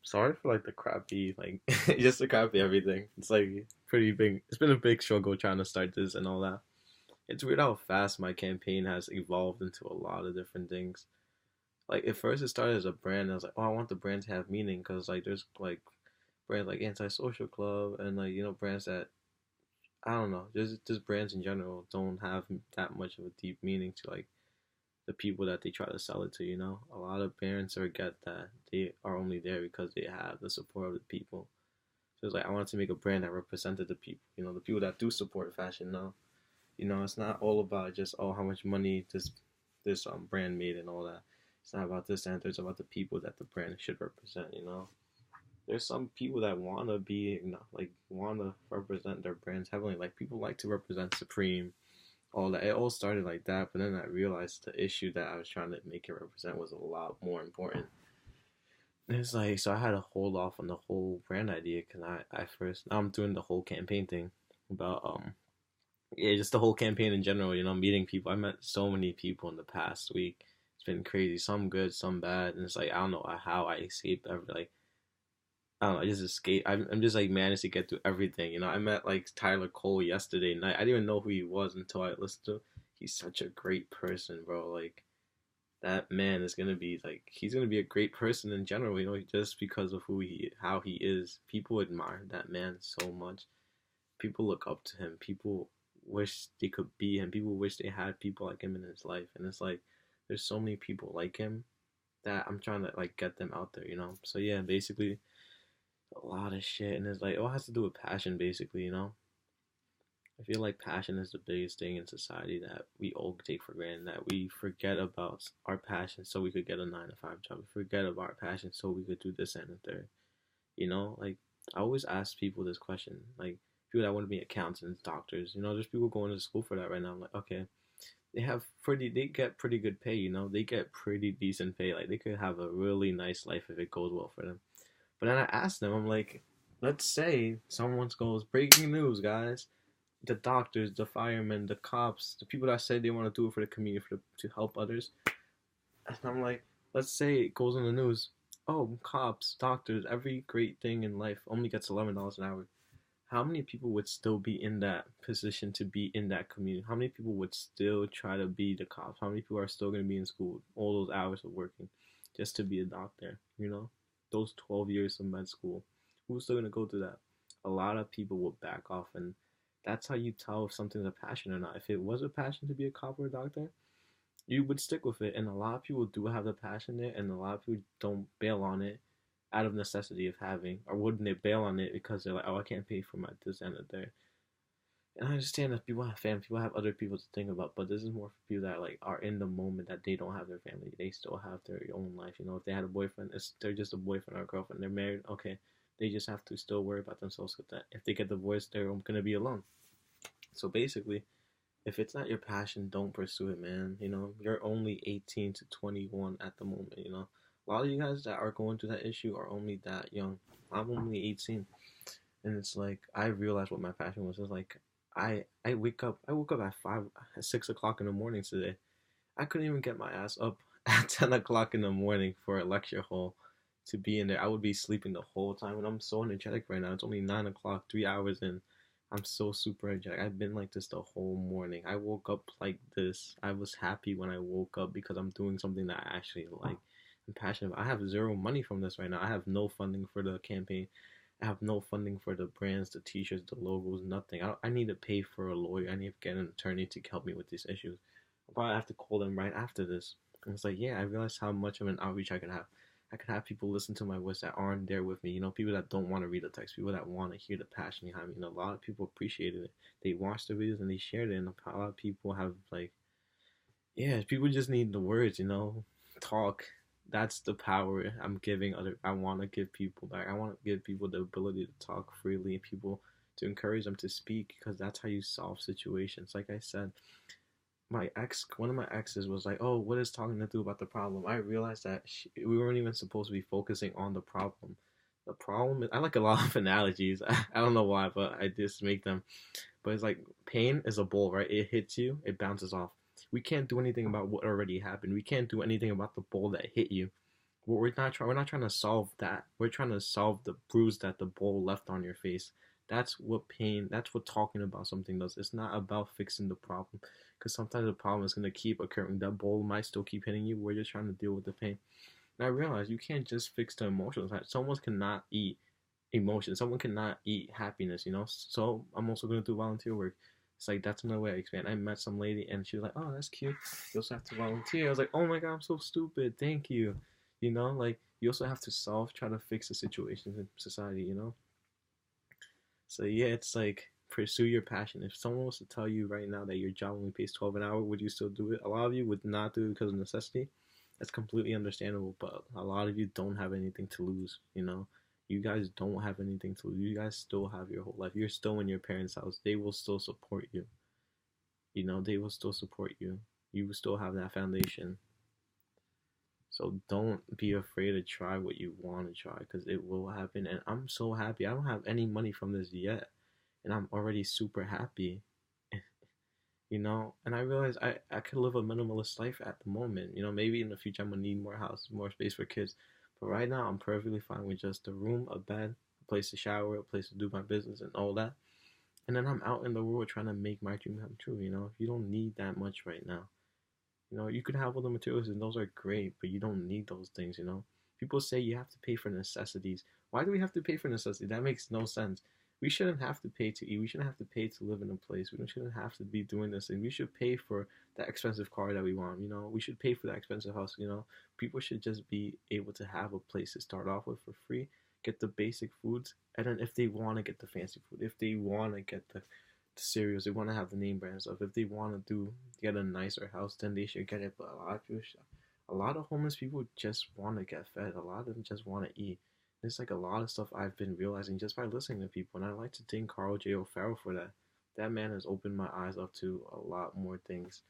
Sorry for like the crappy, like just the crappy everything. It's like pretty big. It's been a big struggle trying to start this and all that. It's weird how fast my campaign has evolved into a lot of different things. Like at first it started as a brand. I was like, oh, I want the brand to have meaning because like there's like brands like Antisocial Club and like brands that I don't know, just brands in general don't have that much of a deep meaning to like the people that they try to sell it to. A lot of parents forget that they are only there because they have the support of the people. So it's like I wanted to make a brand that represented the people. The people that do support fashion now. It's not all about just how much money this brand made and all that. It's not about this and it's about the people that the brand should represent. There's some people that wanna be like wanna represent their brands heavily. Like people like to represent Supreme, all that. It all started like that, but then I realized the issue that I was trying to make it represent was a lot more important. And it's like so I had to hold off on the whole brand idea because I first now I'm doing the whole campaign thing about yeah, just the whole campaign in general. Meeting people. I met so many people in the past week. It's been crazy. Some good, some bad, and it's like I don't know how I escaped every like I don't know. I just escape. I'm just like managed to get through everything. I met like Tyler Cole yesterday night. I didn't even know who he was until I listened to him. He's such a great person, bro. Like that man is gonna be like he's gonna be a great person in general. Just because of how he is. People admire that man so much. People look up to him. People wish they could be him. People wish they had people like him in his life. And it's like there's so many people like him that I'm trying to like get them out there. So yeah, basically a lot of shit, and it's like it all has to do with passion, basically. I feel like passion is the biggest thing in society that we all take for granted. That we forget about our passion so we could get a 9 to 5 job. We forget about our passion so we could do this and the third. Like I always ask people this question, like people that want to be accountants, doctors. There's people going to school for that right now. I'm like, okay, they get pretty good pay. They get pretty decent pay. Like they could have a really nice life if it goes well for them. But then I asked them, I'm like, let's say someone goes, breaking news, guys. The doctors, the firemen, the cops, the people that say they want to do it for the community, to help others. And I'm like, let's say it goes on the news. Oh, cops, doctors, every great thing in life only gets $11 an hour. How many people would still be in that position to be in that community? How many people would still try to be the cops? How many people are still going to be in school all those hours of working just to be a doctor? Those 12 years of med school. Who's still going to go through that? A lot of people will back off, and that's how you tell if something's a passion or not. If it was a passion to be a cop or a doctor, you would stick with it. And a lot of people do have the passion there, and a lot of people don't bail on it out of necessity of having, or wouldn't they bail on it because they're like, oh, I can't pay for my this and that there. And I understand that people have family, people have other people to think about, but this is more for people that like are in the moment that they don't have their family, they still have their own life. If they had a boyfriend, they're just a boyfriend or a girlfriend. They're married, okay, they just have to still worry about themselves with that. If they get divorced, they're gonna be alone. So basically, if it's not your passion, don't pursue it, man. You're only 18 to 21 at the moment. A lot of you guys that are going through that issue are only that young. I'm only 18, and it's like I realized what my passion was. It's like I wake up. I woke up at 6 o'clock in the morning today. I couldn't even get my ass up at 10 o'clock in the morning for a lecture hall to be in there. I would be sleeping the whole time, and I'm so energetic right now. It's only 9 o'clock, 3 hours in. I'm so super energetic. I've been like this the whole morning. I woke up like this. I was happy when I woke up because I'm doing something that I actually like. I'm passionate about. I have zero money from this right now. I have no funding for the campaign. I have no funding for the brands, the t-shirts, the logos, nothing. I need to pay for a lawyer. I need to get an attorney to help me with these issues. I'll probably have to call them right after this. And it's like, yeah, I realized how much of an outreach I can have. I can have people listen to my voice that aren't there with me. People that don't want to read the text, people that want to hear the passion behind me. A lot of people appreciated it. They watched the videos and they shared it. And a lot of people have like, yeah, people just need the words. Talk. That's the power I'm giving other. I want to give people back. I want to give people the ability to talk freely and people to encourage them to speak because that's how you solve situations. Like I said, one of my exes was like, "Oh, what is talking to do about the problem?" I realized that we weren't even supposed to be focusing on the problem. The problem is, I like a lot of analogies. I don't know why, but I just make them. But it's like pain is a ball, right? It hits you, it bounces off. We can't do anything about what already happened. We can't do anything about the ball that hit you. we're not trying to solve that. We're trying to solve the bruise that the bowl left on your face. That's what talking about something does. It's not about fixing the problem, because sometimes the problem is going to keep occurring. That bowl might still keep hitting you. We're just trying to deal with the pain. And I realize you can't just fix the emotions. Someone cannot eat emotion. Someone cannot eat happiness, you know? So I'm also going to do volunteer work. It's like, that's another way I expand. I met some lady and she was like, oh, that's cute. You also have to volunteer. I was like, oh my God, I'm so stupid. Thank you. You know, like, you also have to try to fix the situations in society, you know? So yeah, it's like, pursue your passion. If someone was to tell you right now that your job only pays 12 an hour, would you still do it? A lot of you would not do it because of necessity. That's completely understandable, but a lot of you don't have anything to lose, you know? You guys don't have anything to lose. You guys still have your whole life. You're still in your parents' house. They will still support you. You know, they will still support you. You will still have that foundation. So don't be afraid to try what you want to try, because it will happen. And I'm so happy. I don't have any money from this yet, and I'm already super happy. You know, and I realize I could live a minimalist life at the moment. You know, maybe in the future I'm gonna need more house, more space for kids. But right now I'm perfectly fine with just a room, a bed, a place to shower, a place to do my business and all that. And then I'm out in the world trying to make my dream come true, you know. You don't need that much right now. You know, you could have all the materials and those are great, but you don't need those things, you know. People say you have to pay for necessities. Why do we have to pay for necessities? That makes no sense. We shouldn't have to pay to eat. We shouldn't have to pay to live in a place. We shouldn't have to be doing this thing. We should pay for that expensive car that we want, you know. We should pay for that expensive house, you know. People should just be able to have a place to start off with for free, get the basic foods, and then if they want to get the fancy food, if they want to get the cereals, they want to have the name brand stuff. If they want to get a nicer house, then they should get it. But a lot of homeless people just want to get fed. A lot of them just want to eat. There's like a lot of stuff I've been realizing just by listening to people, and I like to thank Carl J. O'Farrell for that. That man has opened my eyes up to a lot more things.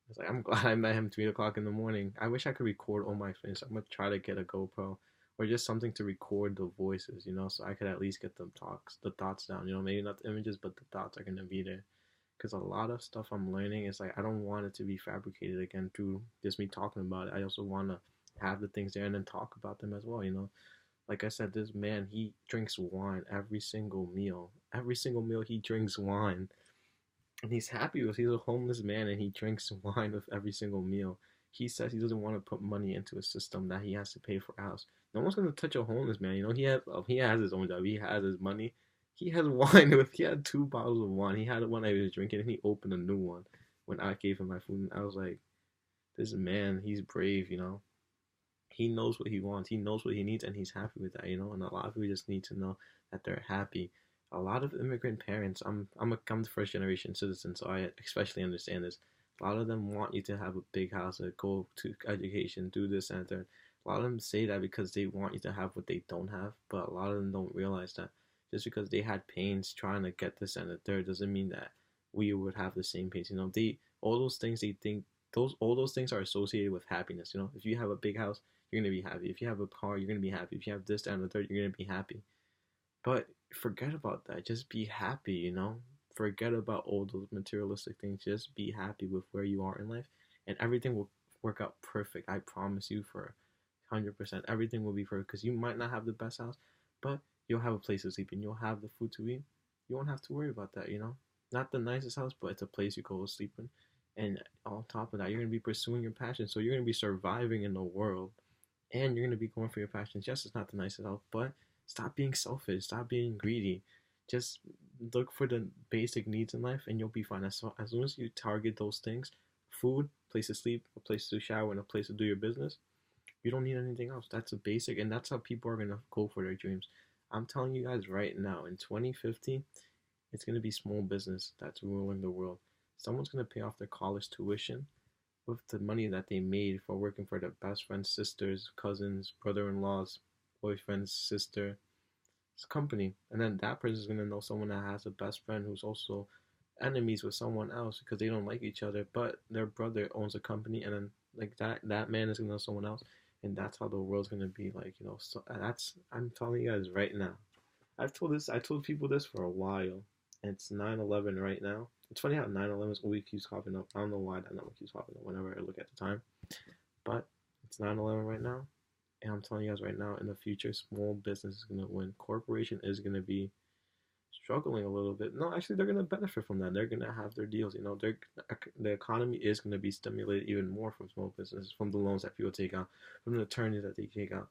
It's like I'm glad I met him 3 o'clock in the morning. I wish I could record all my friends. I'm gonna try to get a GoPro or just something to record the voices, you know, so I could at least get the thoughts down. You know, maybe not the images, but the thoughts are gonna be there. Because a lot of stuff I'm learning is like I don't want it to be fabricated again through just me talking about it. I also want to have the things there and then talk about them as well. You know, like I said, this man, he drinks wine every single meal. Every single meal he drinks wine, and he's happy with. He's a homeless man, and he drinks wine with every single meal. He says he doesn't want to put money into a system that he has to pay for a house. No one's gonna touch a homeless man. You know, he has his own job. He has his money. He has wine with. He had 2 bottles of wine. He had one that he was drinking, and he opened a new one when I gave him my food. And I was like, this man, he's brave. You know, he knows what he wants. He knows what he needs, and he's happy with that. You know, and a lot of people just need to know that they're happy. A lot of immigrant parents, I'm the first generation citizen, so I especially understand this. A lot of them want you to have a big house, go to education, do this and that. A lot of them say that because they want you to have what they don't have, but a lot of them don't realize that just because they had pains trying to get this and the third doesn't mean that we would have the same pains. You know, they all those things they think those all those things are associated with happiness. You know, if you have a big house, you're gonna be happy. If you have a car, you're gonna be happy. If you have this and the third, you're gonna be happy. But forget about that. Just be happy, you know? Forget about all those materialistic things. Just be happy with where you are in life, and everything will work out perfect. I promise you for 100%. Everything will be perfect because you might not have the best house, but you'll have a place to sleep and you'll have the food to eat. You won't have to worry about that, you know? Not the nicest house, but it's a place you go to sleep in. And on top of that, you're going to be pursuing your passion. So you're going to be surviving in the world and you're going to be going for your passions. Yes, it's not the nicest house, but stop being selfish. Stop being greedy. Just look for the basic needs in life, and you'll be fine. As soon as you target those things, food, place to sleep, a place to shower, and a place to do your business, you don't need anything else. That's a basic, and that's how people are gonna go for their dreams. I'm telling you guys right now, in 2050, it's gonna be small business that's ruling the world. Someone's gonna pay off their college tuition with the money that they made for working for their best friend's sisters, cousins, brother-in-laws, boyfriend's sister, company, and then that person is gonna know someone that has a best friend who's also enemies with someone else because they don't like each other, but their brother owns a company, and then like that man is gonna know someone else, and that's how the world's gonna be like, you know. So that's I'm telling you guys right now. I told people this for a while. It's 9/11 right now. It's funny how 9/11 always keeps popping up. I don't know why that number keeps popping up whenever I look at the time, but it's 9/11 right now. And I'm telling you guys right now, in the future, small business is gonna win. Corporation is gonna be struggling a little bit. No, actually, they're gonna benefit from that. They're gonna have their deals. You know, the economy is gonna be stimulated even more from small businesses, from the loans that people take out, from the attorneys that they take out,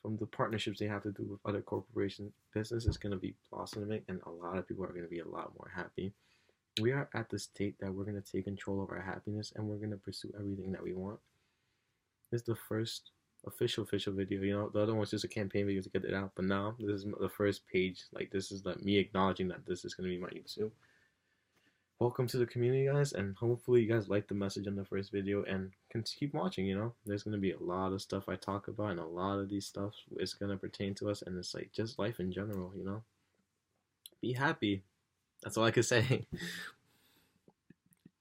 from the partnerships they have to do with other corporations. Business is gonna be blossoming, and a lot of people are gonna be a lot more happy. We are at the state that we're gonna take control of our happiness, and we're gonna pursue everything that we want. This is the first official video. You know, the other one's just a campaign video to get it out. But now this is the first page. Like, this is like me acknowledging that this is gonna be my YouTube. Welcome to the community, guys, and hopefully you guys like the message in the first video and can keep watching. You know, there's gonna be a lot of stuff I talk about, and a lot of these stuff is gonna pertain to us, and it's like just life in general. You know, be happy. That's all I can say.